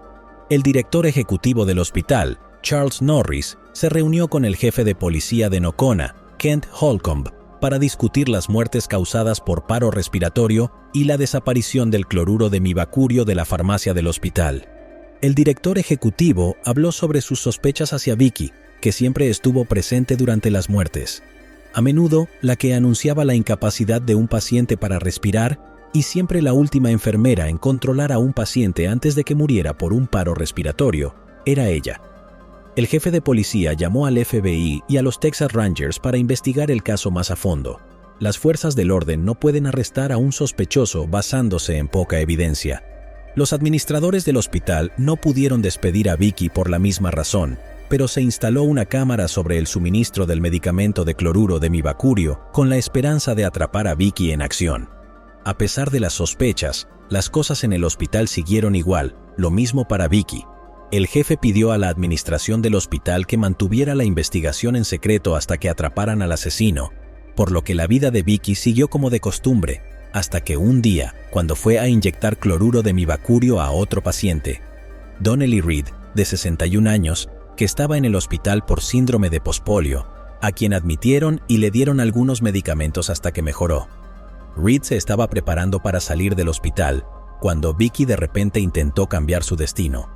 El director ejecutivo del hospital, Charles Norris, se reunió con el jefe de policía de Nocona, Kent Holcomb, para discutir las muertes causadas por paro respiratorio y la desaparición del cloruro de mibacurio de la farmacia del hospital. El director ejecutivo habló sobre sus sospechas hacia Vicky, que siempre estuvo presente durante las muertes. A menudo, la que anunciaba la incapacidad de un paciente para respirar y siempre la última enfermera en controlar a un paciente antes de que muriera por un paro respiratorio, era ella. El jefe de policía llamó al FBI y a los Texas Rangers para investigar el caso más a fondo. Las fuerzas del orden no pueden arrestar a un sospechoso basándose en poca evidencia. Los administradores del hospital no pudieron despedir a Vicky por la misma razón, pero se instaló una cámara sobre el suministro del medicamento de cloruro de mibacurio con la esperanza de atrapar a Vicky en acción. A pesar de las sospechas, las cosas en el hospital siguieron igual, lo mismo para Vicky. El jefe pidió a la administración del hospital que mantuviera la investigación en secreto hasta que atraparan al asesino, por lo que la vida de Vicky siguió como de costumbre, hasta que un día, cuando fue a inyectar cloruro de mibacurio a otro paciente, Donnelly Reed, de 61 años, que estaba en el hospital por síndrome de pospolio, a quien admitieron y le dieron algunos medicamentos hasta que mejoró. Reed se estaba preparando para salir del hospital, cuando Vicky de repente intentó cambiar su destino.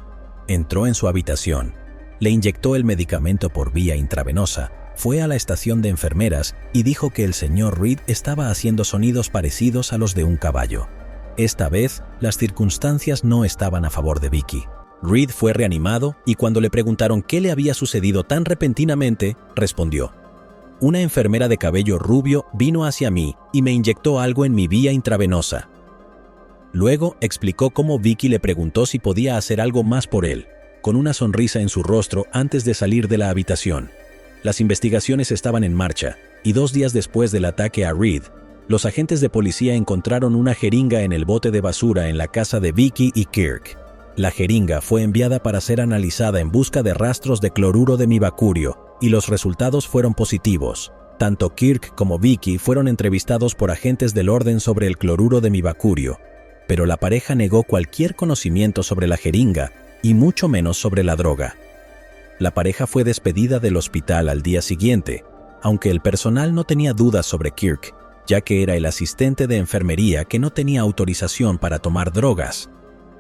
Entró en su habitación, le inyectó el medicamento por vía intravenosa, fue a la estación de enfermeras y dijo que el señor Reed estaba haciendo sonidos parecidos a los de un caballo. Esta vez, las circunstancias no estaban a favor de Vicky. Reed fue reanimado y cuando le preguntaron qué le había sucedido tan repentinamente, respondió: «Una enfermera de cabello rubio vino hacia mí y me inyectó algo en mi vía intravenosa». Luego explicó cómo Vicky le preguntó si podía hacer algo más por él. con una sonrisa en su rostro antes de salir de la habitación. Las investigaciones estaban en marcha, y 2 días después del ataque a Reed, los agentes de policía encontraron una jeringa en el bote de basura en la casa de Vicky y Kirk. La jeringa fue enviada para ser analizada en busca de rastros de cloruro de mibacurio, y los resultados fueron positivos. Tanto Kirk como Vicky fueron entrevistados por agentes del orden sobre el cloruro de mibacurio, pero la pareja negó cualquier conocimiento sobre la jeringa y mucho menos sobre la droga. La pareja fue despedida del hospital al día siguiente, aunque el personal no tenía dudas sobre Kirk, ya que era el asistente de enfermería que no tenía autorización para tomar drogas.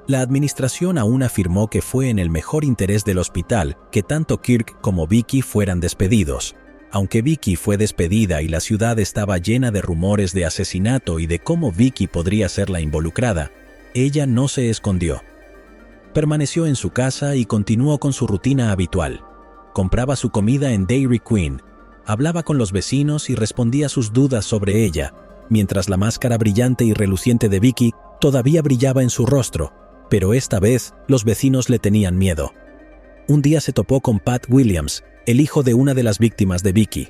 La administración aún afirmó que fue en el mejor interés del hospital que tanto Kirk como Vicky fueran despedidos. Aunque Vicky fue despedida y la ciudad estaba llena de rumores de asesinato y de cómo Vicky podría ser la involucrada, ella no se escondió. Permaneció en su casa y continuó con su rutina habitual. Compraba su comida en Dairy Queen, hablaba con los vecinos y respondía sus dudas sobre ella, mientras la máscara brillante y reluciente de Vicky todavía brillaba en su rostro, pero esta vez los vecinos le tenían miedo. Un día se topó con Pat Williams, el hijo de una de las víctimas de Vicky.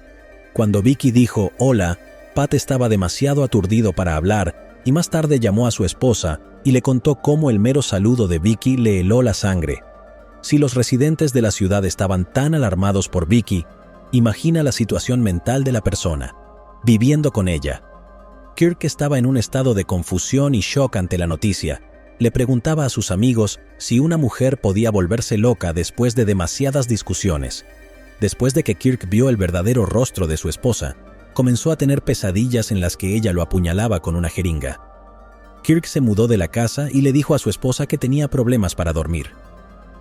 Cuando Vicky dijo «hola», Pat estaba demasiado aturdido para hablar y más tarde llamó a su esposa y le contó cómo el mero saludo de Vicky le heló la sangre. Si los residentes de la ciudad estaban tan alarmados por Vicky, imagina la situación mental de la persona, viviendo con ella. Kirk estaba en un estado de confusión y shock ante la noticia. Le preguntaba a sus amigos si una mujer podía volverse loca después de demasiadas discusiones. Después de que Kirk vio el verdadero rostro de su esposa, comenzó a tener pesadillas en las que ella lo apuñalaba con una jeringa. Kirk se mudó de la casa y le dijo a su esposa que tenía problemas para dormir.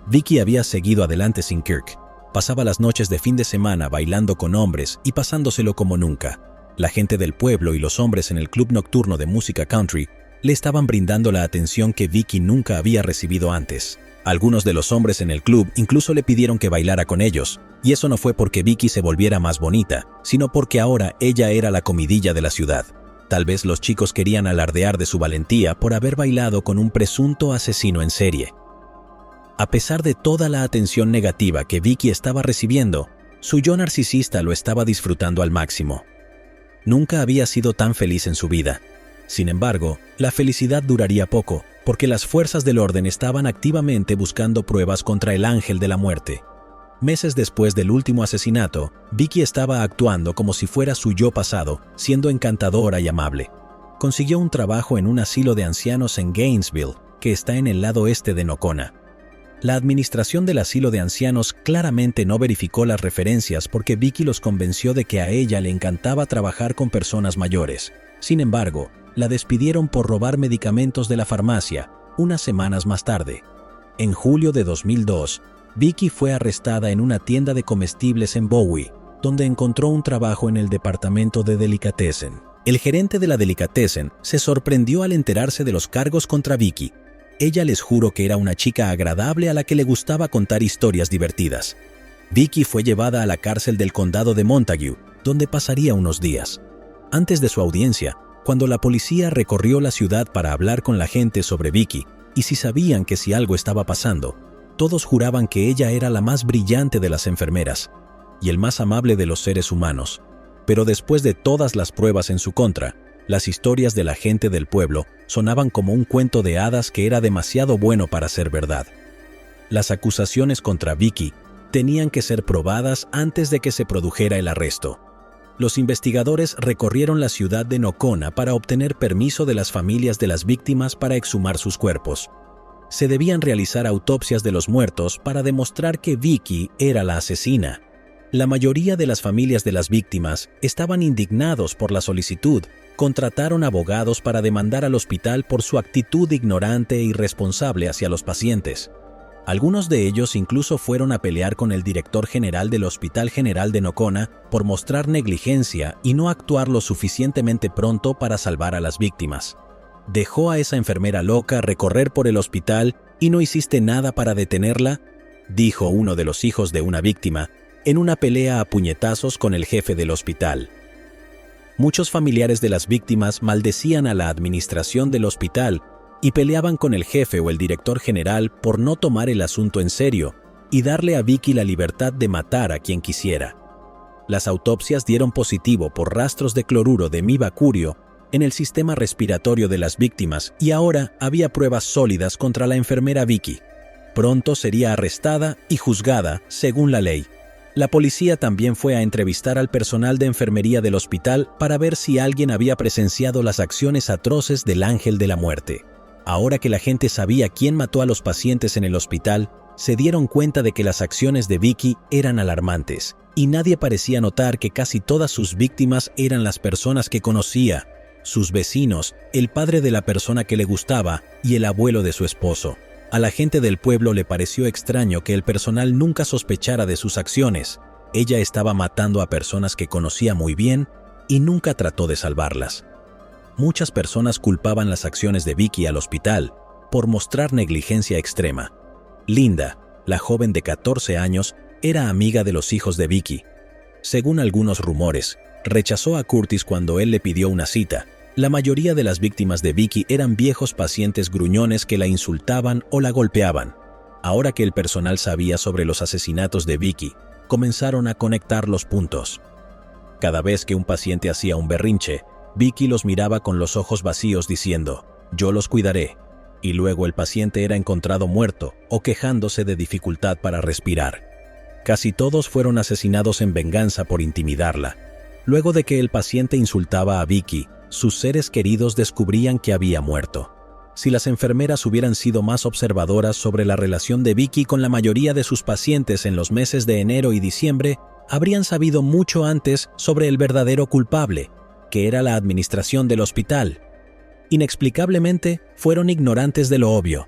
Vicky había seguido adelante sin Kirk. Pasaba las noches de fin de semana bailando con hombres y pasándoselo como nunca. La gente del pueblo y los hombres en el club nocturno de música country le estaban brindando la atención que Vicky nunca había recibido antes. Algunos de los hombres en el club incluso le pidieron que bailara con ellos, y eso no fue porque Vicky se volviera más bonita, sino porque ahora ella era la comidilla de la ciudad. Tal vez los chicos querían alardear de su valentía por haber bailado con un presunto asesino en serie. A pesar de toda la atención negativa que Vicky estaba recibiendo, su yo narcisista lo estaba disfrutando al máximo. Nunca había sido tan feliz en su vida. Sin embargo, la felicidad duraría poco, porque las fuerzas del orden estaban activamente buscando pruebas contra el ángel de la muerte. Meses después del último asesinato, Vicky estaba actuando como si fuera su yo pasado, siendo encantadora y amable. Consiguió un trabajo en un asilo de ancianos en Gainesville, que está en el lado este de Nocona. La administración del asilo de ancianos claramente no verificó las referencias porque Vicky los convenció de que a ella le encantaba trabajar con personas mayores. Sin embargo, la despidieron por robar medicamentos de la farmacia, unas semanas más tarde. En julio de 2002, Vicky fue arrestada en una tienda de comestibles en Bowie, donde encontró un trabajo en el departamento de delicatessen. El gerente de la delicatessen se sorprendió al enterarse de los cargos contra Vicky. Ella les juró que era una chica agradable a la que le gustaba contar historias divertidas. Vicky fue llevada a la cárcel del condado de Montague, donde pasaría unos días. Antes de su audiencia, cuando la policía recorrió la ciudad para hablar con la gente sobre Vicky y si sabían que si algo estaba pasando, todos juraban que ella era la más brillante de las enfermeras y el más amable de los seres humanos. Pero después de todas las pruebas en su contra, las historias de la gente del pueblo sonaban como un cuento de hadas que era demasiado bueno para ser verdad. Las acusaciones contra Vicky tenían que ser probadas antes de que se produjera el arresto. Los investigadores recorrieron la ciudad de Nocona para obtener permiso de las familias de las víctimas para exhumar sus cuerpos. Se debían realizar autopsias de los muertos para demostrar que Vicky era la asesina. La mayoría de las familias de las víctimas estaban indignados por la solicitud. Contrataron abogados para demandar al hospital por su actitud ignorante e irresponsable hacia los pacientes. Algunos de ellos incluso fueron a pelear con el director general del Hospital General de Nocona por mostrar negligencia y no actuar lo suficientemente pronto para salvar a las víctimas. ¿Dejó a esa enfermera loca recorrer por el hospital y no hiciste nada para detenerla?, dijo uno de los hijos de una víctima en una pelea a puñetazos con el jefe del hospital. Muchos familiares de las víctimas maldecían a la administración del hospital y peleaban con el jefe o el director general por no tomar el asunto en serio y darle a Vicky la libertad de matar a quien quisiera. Las autopsias dieron positivo por rastros de cloruro de mibacurio en el sistema respiratorio de las víctimas y ahora había pruebas sólidas contra la enfermera Vicky. Pronto sería arrestada y juzgada según la ley. La policía también fue a entrevistar al personal de enfermería del hospital para ver si alguien había presenciado las acciones atroces del ángel de la muerte. Ahora que la gente sabía quién mató a los pacientes en el hospital, se dieron cuenta de que las acciones de Vicky eran alarmantes, y nadie parecía notar que casi todas sus víctimas eran las personas que conocía, sus vecinos, el padre de la persona que le gustaba y el abuelo de su esposo. A la gente del pueblo le pareció extraño que el personal nunca sospechara de sus acciones. Ella estaba matando a personas que conocía muy bien y nunca trató de salvarlas. Muchas personas culpaban las acciones de Vicky al hospital por mostrar negligencia extrema. Linda, la joven de 14 años, era amiga de los hijos de Vicky. Según algunos rumores, rechazó a Curtis cuando él le pidió una cita. La mayoría de las víctimas de Vicky eran viejos pacientes gruñones que la insultaban o la golpeaban. Ahora que el personal sabía sobre los asesinatos de Vicky, comenzaron a conectar los puntos. Cada vez que un paciente hacía un berrinche, Vicky los miraba con los ojos vacíos diciendo, «Yo los cuidaré», y luego el paciente era encontrado muerto o quejándose de dificultad para respirar. Casi todos fueron asesinados en venganza por intimidarla. Luego de que el paciente insultaba a Vicky, sus seres queridos descubrían que había muerto. Si las enfermeras hubieran sido más observadoras sobre la relación de Vicky con la mayoría de sus pacientes en los meses de enero y diciembre, habrían sabido mucho antes sobre el verdadero culpable, que era la administración del hospital. Inexplicablemente, fueron ignorantes de lo obvio.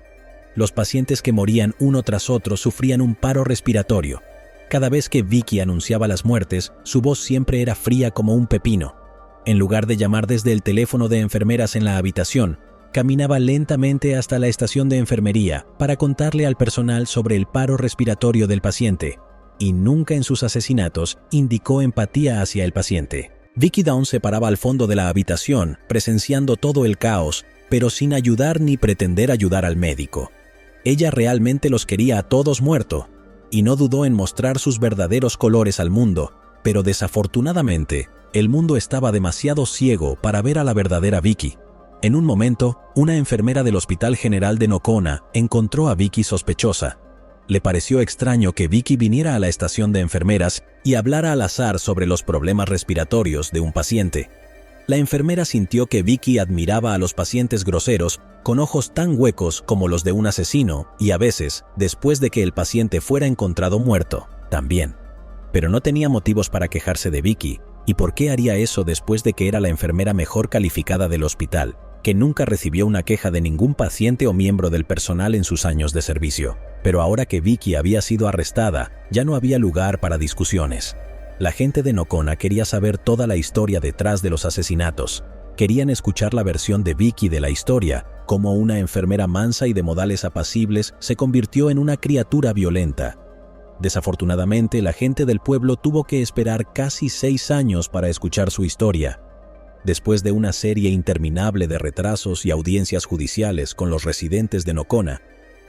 Los pacientes que morían uno tras otro sufrían un paro respiratorio. Cada vez que Vicky anunciaba las muertes, su voz siempre era fría como un pepino. En lugar de llamar desde el teléfono de enfermeras en la habitación, caminaba lentamente hasta la estación de enfermería para contarle al personal sobre el paro respiratorio del paciente, y nunca en sus asesinatos indicó empatía hacia el paciente. Vicky Dawn se paraba al fondo de la habitación, presenciando todo el caos, pero sin ayudar ni pretender ayudar al médico. Ella realmente los quería a todos muertos, y no dudó en mostrar sus verdaderos colores al mundo, pero desafortunadamente, el mundo estaba demasiado ciego para ver a la verdadera Vicky. En un momento, una enfermera del Hospital General de Nocona encontró a Vicky sospechosa. Le pareció extraño que Vicky viniera a la estación de enfermeras y hablara al azar sobre los problemas respiratorios de un paciente. La enfermera sintió que Vicky admiraba a los pacientes groseros con ojos tan huecos como los de un asesino y a veces, después de que el paciente fuera encontrado muerto, también. Pero no tenía motivos para quejarse de Vicky. ¿Y por qué haría eso después de que era la enfermera mejor calificada del hospital, que nunca recibió una queja de ningún paciente o miembro del personal en sus años de servicio? Pero ahora que Vicky había sido arrestada, ya no había lugar para discusiones. La gente de Nocona quería saber toda la historia detrás de los asesinatos. Querían escuchar la versión de Vicky de la historia, cómo una enfermera mansa y de modales apacibles se convirtió en una criatura violenta. Desafortunadamente, la gente del pueblo tuvo que esperar casi 6 años para escuchar su historia. Después de una serie interminable de retrasos y audiencias judiciales con los residentes de Nocona,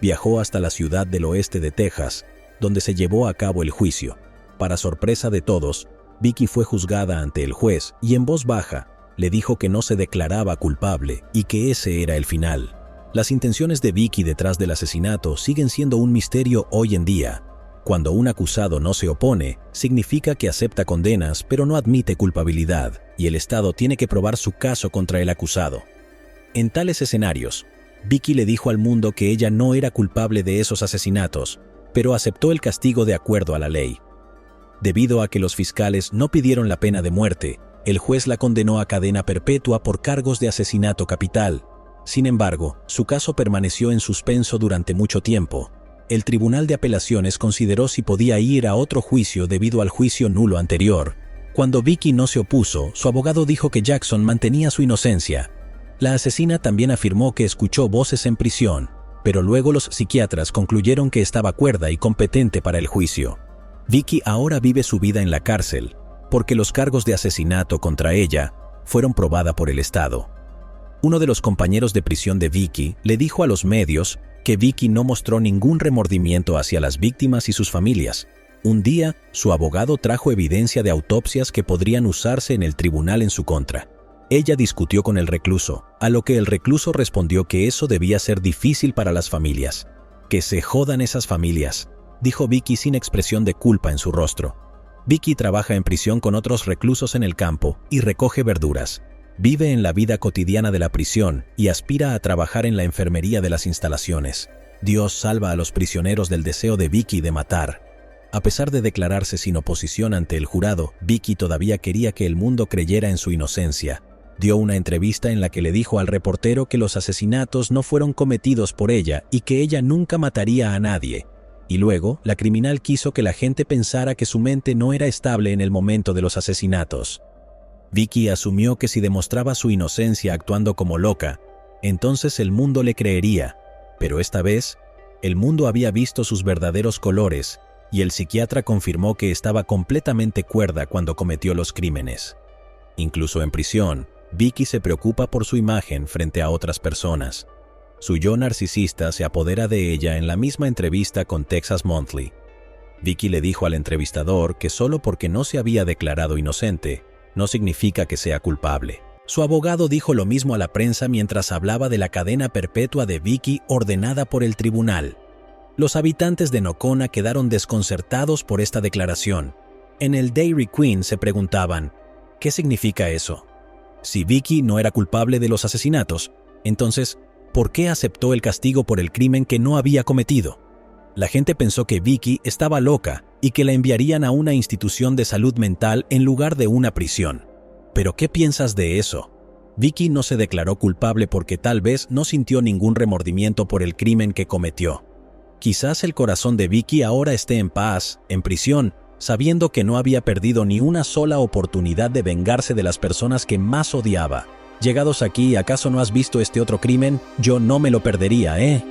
viajó hasta la ciudad del oeste de Texas, donde se llevó a cabo el juicio. Para sorpresa de todos, Vicky fue juzgada ante el juez y en voz baja le dijo que no se declaraba culpable y que ese era el final. Las intenciones de Vicky detrás del asesinato siguen siendo un misterio hoy en día. Cuando un acusado no se opone, significa que acepta condenas pero no admite culpabilidad, y el Estado tiene que probar su caso contra el acusado. En tales escenarios, Vicky le dijo al mundo que ella no era culpable de esos asesinatos, pero aceptó el castigo de acuerdo a la ley. Debido a que los fiscales no pidieron la pena de muerte, el juez la condenó a cadena perpetua por cargos de asesinato capital. Sin embargo, su caso permaneció en suspenso durante mucho tiempo. El Tribunal de Apelaciones consideró si podía ir a otro juicio debido al juicio nulo anterior. Cuando Vicky no se opuso, su abogado dijo que Jackson mantenía su inocencia. La asesina también afirmó que escuchó voces en prisión, pero luego los psiquiatras concluyeron que estaba cuerda y competente para el juicio. Vicky ahora vive su vida en la cárcel, porque los cargos de asesinato contra ella fueron probados por el Estado. Uno de los compañeros de prisión de Vicky le dijo a los medios que Vicky no mostró ningún remordimiento hacia las víctimas y sus familias. Un día, su abogado trajo evidencia de autopsias que podrían usarse en el tribunal en su contra. Ella discutió con el recluso, a lo que el recluso respondió que eso debía ser difícil para las familias. «Que se jodan esas familias», dijo Vicky sin expresión de culpa en su rostro. Vicky trabaja en prisión con otros reclusos en el campo y recoge verduras. Vive en la vida cotidiana de la prisión y aspira a trabajar en la enfermería de las instalaciones. Dios salva a los prisioneros del deseo de Vicky de matar. A pesar de declararse sin oposición ante el jurado, Vicky todavía quería que el mundo creyera en su inocencia. Dio una entrevista en la que le dijo al reportero que los asesinatos no fueron cometidos por ella y que ella nunca mataría a nadie. Y luego, la criminal quiso que la gente pensara que su mente no era estable en el momento de los asesinatos. Vicky asumió que si demostraba su inocencia actuando como loca, entonces el mundo le creería. Pero esta vez, el mundo había visto sus verdaderos colores y el psiquiatra confirmó que estaba completamente cuerda cuando cometió los crímenes. Incluso en prisión, Vicky se preocupa por su imagen frente a otras personas. Su yo narcisista se apodera de ella en la misma entrevista con Texas Monthly. Vicky le dijo al entrevistador que solo porque no se había declarado inocente, no significa que sea culpable. Su abogado dijo lo mismo a la prensa mientras hablaba de la cadena perpetua de Vicky ordenada por el tribunal. Los habitantes de Nocona quedaron desconcertados por esta declaración. En el Dairy Queen se preguntaban, ¿qué significa eso? Si Vicky no era culpable de los asesinatos, entonces, ¿por qué aceptó el castigo por el crimen que no había cometido? La gente pensó que Vicky estaba loca y que la enviarían a una institución de salud mental en lugar de una prisión. ¿Pero qué piensas de eso? Vicky no se declaró culpable porque tal vez no sintió ningún remordimiento por el crimen que cometió. Quizás el corazón de Vicky ahora esté en paz, en prisión, sabiendo que no había perdido ni una sola oportunidad de vengarse de las personas que más odiaba. Llegados aquí, ¿acaso no has visto este otro crimen? Yo no me lo perdería, ¿eh?